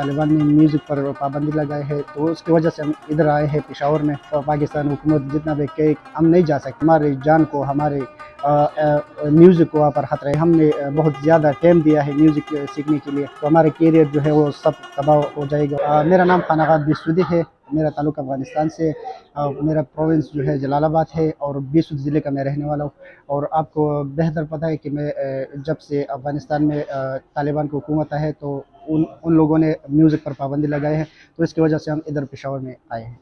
तालिबान ने म्यूज़िक पर पाबंदी लगाई है, तो उसकी वजह से हम इधर आए हैं पेशावर में। और पाकिस्तान हुकूमत जितना भी कहे हम नहीं जा सकते, हमारी जान को, हमारे म्यूज़िक को वहाँ पर खतरा है। हमने बहुत ज़्यादा टाइम दिया है म्यूज़िक सीखने के लिए, तो हमारे कैरियर जो है वो सब तबाह हो जाएगा। मेरा नाम खानागाह बिसुदी है, मेरा ताल्लुक़ अफ़गानिस्तान से, मेरा प्रोविंस जो है जलालाबाद है और बिसुद ज़िले का मैं रहने वाला हूँ। और आपको बेहतर पता है कि मैं जब से अफ़गानिस्तान में तालिबान की हुकूमत है, तो उन लोगों ने म्यूज़िक पर पाबंदी लगाई है, तो इसकी वजह से हम इधर पेशावर में आए हैं।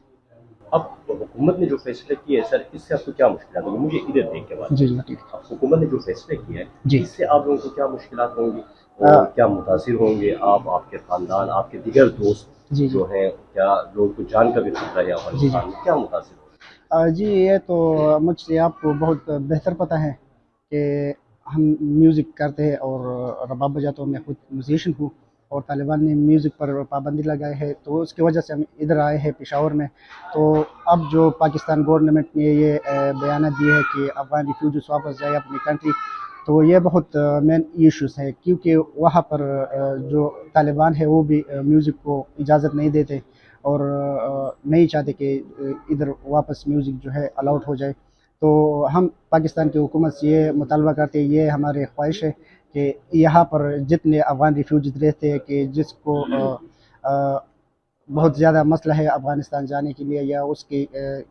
अब हुकूमत ने जो फैसले किए सर, इससे आपको क्या मुश्किलात होंगी? मुझे इधर देख के बात जी जी ठीक अब हुकूमत ने जो फैसले किए हैं, जी इससे आप लोगों को क्या मुश्किलात होंगी और क्या मुतासिर होंगे आप, आपके खानदान, आपके दीगर दोस्त जी जी जो हैं? क्या लोगों को जान का भी खतरा है अफगानिस्तान में? क्या मुतासिर होंगे? जी, ये तो मुझसे आपको बहुत बेहतर पता है कि हम म्यूज़िक करते हैं और रबाब बजाता हूँ, मैं खुद म्यूज़िशियन हूँ। और तालिबान ने म्यूज़िक पर पाबंदी लगाई है, तो उसकी वजह से हम इधर आए हैं पेशावर में। तो अब जो पाकिस्तान गवर्नमेंट ने ये बयान दिए है कि अफ़गान रिफ्यूजीज़ वापस जाए अपनी कंट्री, तो ये बहुत मेन इश्यूज़ है, क्योंकि वहाँ पर जो तालिबान है वो भी म्यूज़िक को इजाज़त नहीं देते और नहीं चाहते कि इधर वापस म्यूज़िक जो है अलाउड हो जाए। तो हम पाकिस्तान की हुकूमत से ये मुतालबा करते हैं, ये हमारी ख्वाहिश है कि यहाँ पर जितने अफ़गान रिफ्यूजीज़ रहते हैं कि जिसको अ, बहुत ज़्यादा मसला है अफ़गानिस्तान जाने के लिए, या उसकी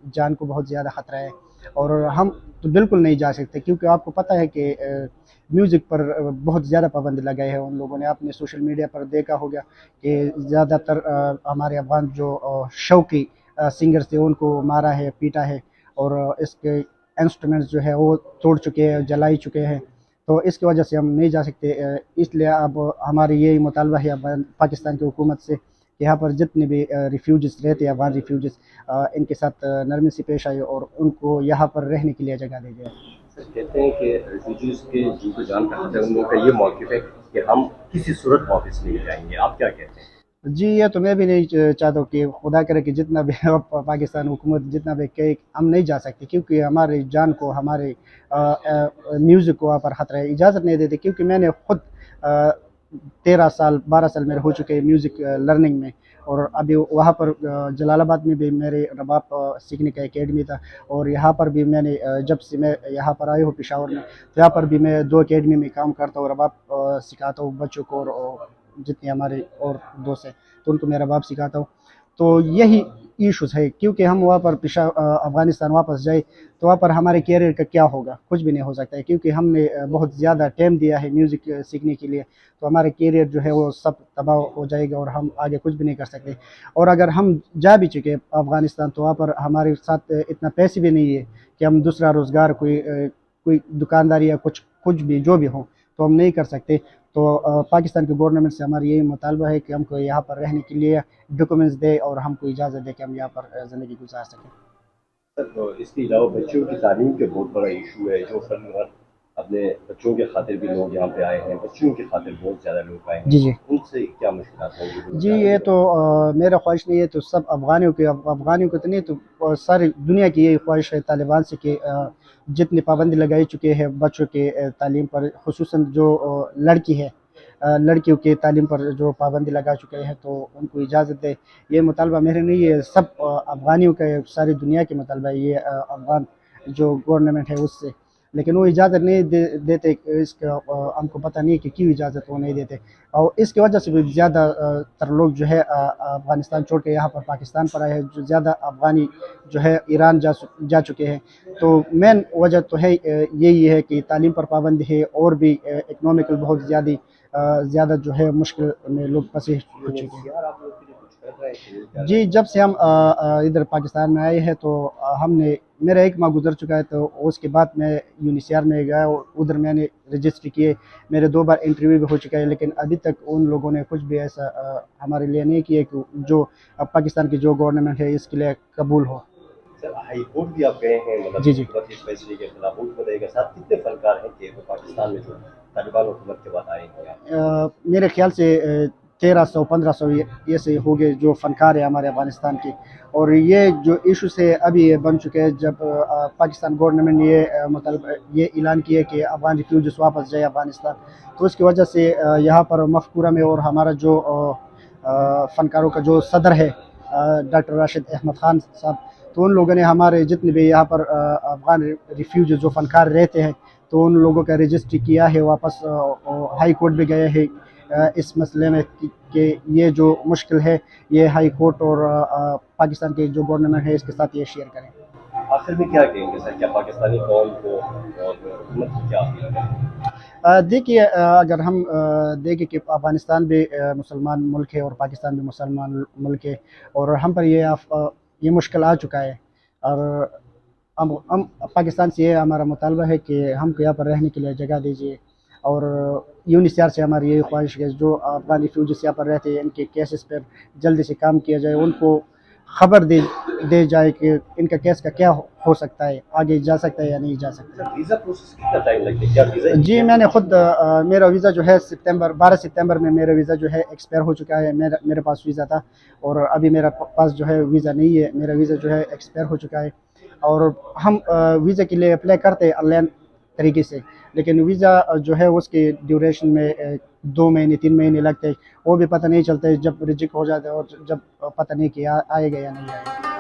जान को बहुत ज़्यादा ख़तरा है, और हम तो बिल्कुल नहीं जा सकते, क्योंकि आपको पता है कि म्यूज़िक पर बहुत ज़्यादा पाबंदी लगाई है उन लोगों ने। आपने सोशल मीडिया पर देखा होगा कि ज़्यादातर हमारे अफ़गान जो शौकी सिंगर्स थे उनको मारा है, पीटा है, और इसके इंस्ट्रूमेंट्स जो है वो तोड़ चुके हैं, जला ही चुके हैं। तो इसकी वजह से हम नहीं जा सकते। इसलिए अब हमारी यही मुतालबा है पाकिस्तान की हुकूमत से कि यहाँ पर जितने भी रिफ्यूजीज़ रहते हैं, अफ़गान रिफ्यूजीज़, इनके साथ नरमी से पेश आए और उनको यहाँ पर रहने के लिए जगह दी जाए। सर कहते हैं कि रिफ्यूजीज के जिनको जान का खतरा है, उन लोगों का ये मौक़िफ़ है कि हम किसी सूरत वापस नहीं जाएंगे। आप क्या कहते हैं? जी, ये तो मैं भी नहीं चाहता हूँ कि खुदा करे कि जितना भी पाकिस्तान हुकूमत जितना भी कहे हम नहीं जा सकते, क्योंकि हमारी जान को, हमारे म्यूज़िक को वहाँ पर ख़तरा है, इजाज़त नहीं देते। क्योंकि मैंने खुद 13 साल 12 साल मेरे हो चुके हैं म्यूज़िक लर्निंग में, और अभी वहाँ पर जलालाबाद में भी मेरे रबाब सीखने का एकेडमी था, और यहाँ पर भी मैंने जब से मैं यहाँ पर आया हूँ पेशावर में, तो यहाँ पर भी मैं 2 एकेडमी में काम करता हूँ, रबाब सिखाता हूँ बच्चों को, और जितने हमारे और दोस्त हैं तो उनको मैं रबाब सिखाता हूँ। तो यही इश्यूज़ है, क्योंकि हम वहाँ पर अफ़गानिस्तान वापस जाए तो वहाँ पर हमारे कैरियर का क्या होगा? कुछ भी नहीं हो सकता है, क्योंकि हमने बहुत ज़्यादा टाइम दिया है म्यूज़िक सीखने के लिए, तो हमारे कैरियर जो है वो सब तबाह हो जाएगा और हम आगे कुछ भी नहीं कर सकते। और अगर हम जा भी चुके अफ़गानिस्तान, तो वहाँ पर हमारे साथ इतना पैसे भी नहीं है कि हम दूसरा रोज़गार, कोई दुकानदारी या कुछ भी जो भी हो, तो हम नहीं कर सकते। तो पाकिस्तान की गवर्नमेंट से हमारी यही मुतालबा है कि हमको यहाँ पर रहने के लिए डॉक्यूमेंट्स दे और हमको इजाज़त दे कि हम यहाँ पर ज़िंदगी गुजार सकें। सर तो इसके अलावा बच्चों की तालीम के बहुत बड़ा इशू है, जो फन अपने बच्चों के खातिर भी लोग यहाँ पे आए हैं, बच्चियों के खातिर बहुत ज़्यादा लोग आए जी हैं, जी उनसे क्या मुश्किलात होंगी? जी, ये तो मेरा ख्वाहिश नहीं है, तो सब अफ़गानियों की तो नहीं, तो सारी दुनिया की यही ख्वाहिश है तालिबान से कि जितनी पाबंदी लगाई चुके हैं बच्चों के तालीम पर, ख़ुसूसन जो लड़की है, लड़कियों की तालीम पर जो पाबंदी लगा चुके हैं, तो उनको इजाज़त दे। ये मुतालबा मेरे नहीं है, सब अफ़गानियों का है, सारी दुनिया के मुतालबा है ये, अफ़गान जो गवर्नमेंट है उससे। लेकिन वो इजाज़त नहीं देते, इसका हमको पता नहीं है कि क्यों इजाज़त वो नहीं देते, और इसकी वजह से भी ज़्यादा तर लोग जो है अफ़गानिस्तान छोड़ के यहाँ पर पाकिस्तान पर आए हैं, जो ज़्यादा अफ़गानी जो है ईरान जा चुके हैं। तो मेन वजह तो है यही है कि तालीम पर पाबंदी है, और भी इकनॉमिकल बहुत ज़्यादा जो है मुश्किल में लोग फंसे हो चुके हैं। यूएनएचसीआर आप लोग के लिए कुछ कर रहा है कि क्या जी, जब से हम इधर पाकिस्तान में आए हैं, तो हमने, मेरा 1 माह गुज़र चुका है, तो उसके बाद मैं यूएनएचसीआर में गया और उधर मैंने रजिस्ट्री किए। मेरे 2 बार इंटरव्यू भी हो चुका है, लेकिन अभी तक उन लोगों ने कुछ भी ऐसा हमारे लिए नहीं किया कि जो पाकिस्तान की जो गवर्नमेंट है इसके लिए कबूल हो। सर हाई कोर्ट भी आप गए हैं, मतलब जी जी हुकूमत के इस फैसले के खिलाफ, उनको बताइएगा साथ कितने फनकार हैं कि वो पाकिस्तान में जो तालिबान हुकूमत के बाद आए हैं यहाँ? मेरे ख्याल से 1300-1500 ये से हो गए जो फ़नकार है हमारे अफ़गानिस्तान के। और ये जो इशूज़ है अभी ये बन चुके हैं, जब पाकिस्तान गवर्नमेंट ने ये ऐलान किया कि अफ़गान रिफ्यूजीज़ वापस जाए अफ़गानिस्तान, तो उसकी वजह से यहाँ पर मफ़कूरा में और हमारा जो فنکاروں کا جو صدر ہے ڈاکٹر راشد احمد خان صاحب، تو ان لوگوں نے ہمارے جتنے بھی یہاں پر افغان ریفیوجی جو فنکار رہتے ہیں تو ان لوگوں کا رجسٹری کیا ہے، واپس ہائی کورٹ بھی گئے ہیں اس مسئلے میں کہ یہ جو مشکل ہے یہ ہائی کورٹ اور پاکستان کے جو گورنمنٹ ہے اس کے ساتھ یہ شیئر کریں۔ آخر میں کیا کہیں گے سر، کیا پاکستانی قوم کو اور حکومت کو کیا اپیل کریں؟ دیکھیے اگر ہم دیکھیں کہ افغانستان بھی مسلمان ملک ہے اور پاکستان بھی مسلمان ملک ہے، اور ہم پر یہ مشکل آ چکا ہے، اور ہم پاکستان سے یہ ہمارا مطالبہ ہے کہ ہم کو یہاں پر رہنے کے لیے جگہ دیجیے، اور UNHCR سے ہماری یہ خواہش ہے جو افغان ریفیوجیز یہاں پر رہتے ہیں ان کے کیسز پر جلدی سے کام کیا جائے، ان کو خبر دے جائے کہ ان کا کیس کا کیا ہو سکتا ہے، آگے جا سکتا ہے یا نہیں جا سکتا ہے۔ ویزا پروسیس کتنا ٹائم لگتا ہے؟ کیا ویزا؟ جی میں نے خود میرا ویزا جو ہے 12 ستمبر میں میرا ویزا جو ہے ایکسپائر ہو چکا ہے، میرے پاس ویزا تھا اور ابھی میرا پاس جو ہے ویزا نہیں ہے، میرا ویزا جو ہے ایکسپائر ہو چکا ہے، اور ہم ویزا کے لیے اپلائی کرتے ہیں آن لائن طریقے سے، لیکن ویزا جو ہے اس کی ڈیوریشن میں 2 مہینے 3 مہینے لگتے ہیں، وہ بھی پتہ نہیں چلتا ہے جب ریجیکٹ ہو جاتا ہے اور جب پتہ نہیں کہ آئے گا یا نہیں آئے گا۔